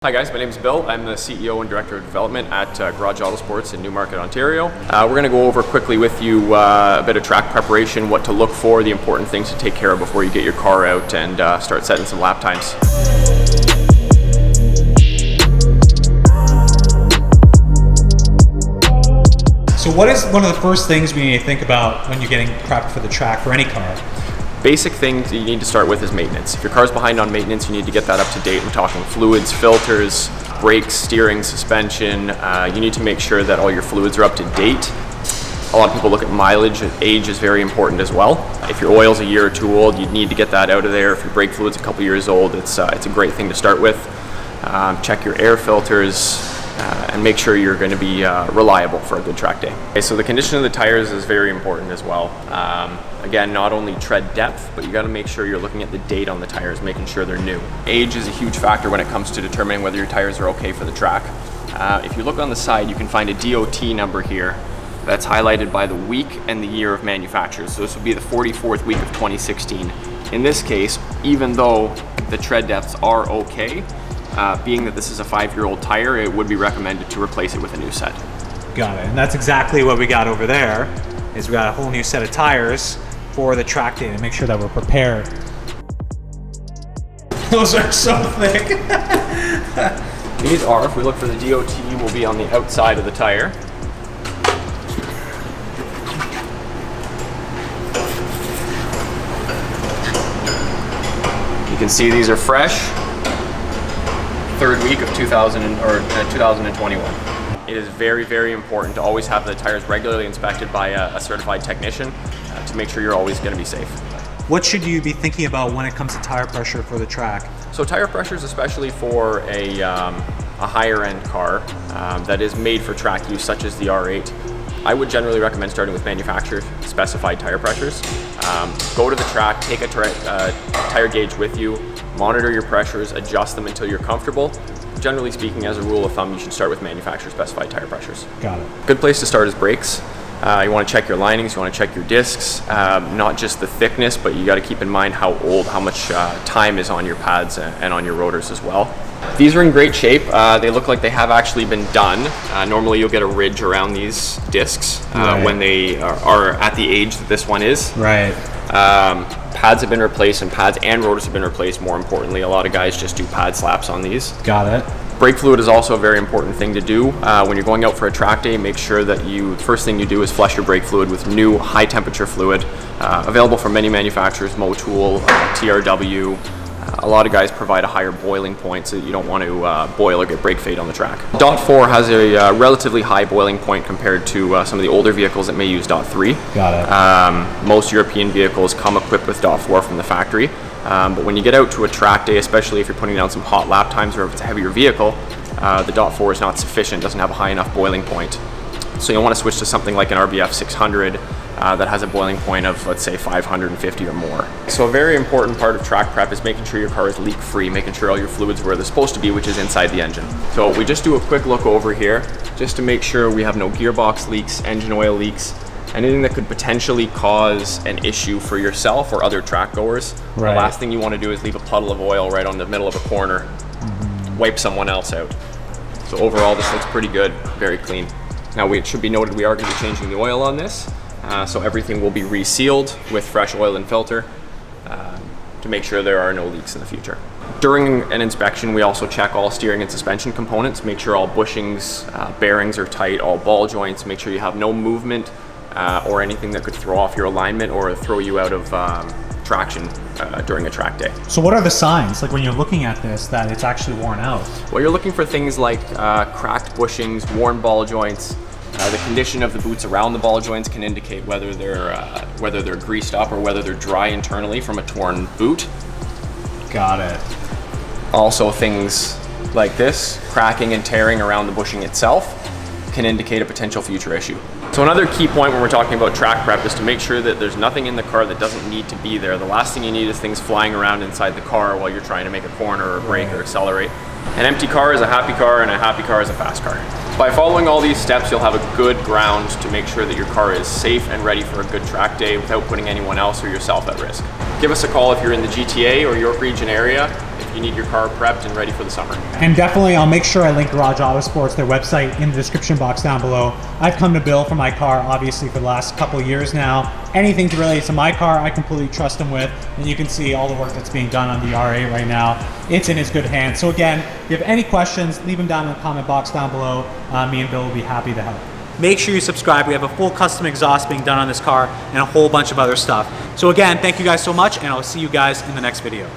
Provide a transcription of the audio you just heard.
Hi guys, my name is Bill. I'm the CEO and Director of Development at Garage Auto Sports in Newmarket, Ontario. We're going to go over quickly with you a bit of track preparation, what to look for, the important things to take care of before you get your car out and start setting some lap times. So what is one of the first things we need to think about when you're getting prepped for the track for any car? Basic things you need to start with is maintenance. If your car's behind on maintenance, you need to get that up to date. We're talking fluids, filters, brakes, steering, suspension. You need to make sure that all your fluids are up to date. A lot of people look at mileage. Age is very important as well. If your oil's a year or two old, you need to get that out of there. If your brake fluid's a couple years old, it's a great thing to start with. Check your air filters. And make sure you're going to be reliable for a good track day. Okay, so the condition of the tires is very important as well. Again, not only tread depth, but you got to make sure you're looking at the date on the tires, making sure they're new. Age is a huge factor when it comes to determining whether your tires are okay for the track. If you look on the side, you can find a DOT number here that's highlighted by the week and the year of manufacture. So this would be the 44th week of 2016. In this case, even though the tread depths are okay, being that this is a 5-year-old tire, it would be recommended to replace it with a new set. Got it, and that's exactly what we got over there, is we got a whole new set of tires for the track day to make sure that we're prepared. Those are so thick. These are, if we look for the DOT, will be on the outside of the tire. You can see these are fresh. Third week of 2021. It is very, very important to always have the tires regularly inspected by a certified technician to make sure you're always going to be safe. What should you be thinking about when it comes to tire pressure for the track? So tire pressures, especially for a higher end car that is made for track use, such as the R8, I would generally recommend starting with manufacturer specified tire pressures. Go to the track, take a tire gauge with you, monitor your pressures, adjust them until you're comfortable. Generally speaking, as a rule of thumb, you should start with manufacturer specified tire pressures. Got it. Good place to start is brakes. You want to check your linings, you want to check your discs, not just the thickness, but you got to keep in mind how old, how much time is on your pads and on your rotors as well. These are in great shape. They look like they have actually been done. Normally you'll get a ridge around these discs when they are at the age that this one is. Right. Pads have been replaced, and pads and rotors have been replaced. More importantly, a lot of guys just do pad slaps on these. Got it. Brake fluid is also a very important thing to do. When you're going out for a track day, make sure that first thing you do is flush your brake fluid with new high temperature fluid. Available from many manufacturers, Motul, TRW. A lot of guys provide a higher boiling point so that you don't want to boil or get brake fade on the track. DOT4 has a relatively high boiling point compared to some of the older vehicles that may use DOT3. Got it. Most European vehicles come equipped with DOT4 from the factory. But when you get out to a track day, especially if you're putting down some hot lap times or if it's a heavier vehicle, the DOT4 is not sufficient, doesn't have a high enough boiling point. So you'll want to switch to something like an RBF 600 that has a boiling point of, let's say, 550 or more. So a very important part of track prep is making sure your car is leak free, making sure all your fluids are where they're supposed to be, which is inside the engine. So we just do a quick look over here just to make sure we have no gearbox leaks, engine oil leaks, anything that could potentially cause an issue for yourself or other track goers. Right. The last thing you want to do is leave a puddle of oil right on the middle of a corner, wipe someone else out. So overall, this looks pretty good, very clean. Now, it should be noted we are going to be changing the oil on this, so everything will be resealed with fresh oil and filter to make sure there are no leaks in the future. During an inspection, we also check all steering and suspension components, make sure all bushings, bearings are tight, all ball joints, make sure you have no movement or anything that could throw off your alignment or throw you out of traction during a track day. So what are the signs, like when you're looking at this, that it's actually worn out? Well, you're looking for things like cracked bushings, worn ball joints. The condition of the boots around the ball joints can indicate whether they're greased up or whether they're dry internally from a torn boot. Got it. Also, things like this, cracking and tearing around the bushing itself, can indicate a potential future issue. So another key point when we're talking about track prep is to make sure that there's nothing in the car that doesn't need to be there. The last thing you need is things flying around inside the car while you're trying to make a corner or brake or accelerate. An empty car is a happy car, and a happy car is a fast car. By following all these steps, you'll have a good ground to make sure that your car is safe and ready for a good track day without putting anyone else or yourself at risk. Give us a call if you're in the GTA or York Region area, if you need your car prepped and ready for the summer. And definitely, I'll make sure I link Garage Auto Sports, their website, in the description box down below. I've come to Bill for my car, obviously, for the last couple of years now. Anything to relate to my car, I completely trust him with. And you can see all the work that's being done on the R8 right now. It's in his good hands. So again, if you have any questions, leave them down in the comment box down below. Me and Bill will be happy to help. Make sure you subscribe. We have a full custom exhaust being done on this car and a whole bunch of other stuff. So again, thank you guys so much, and I'll see you guys in the next video.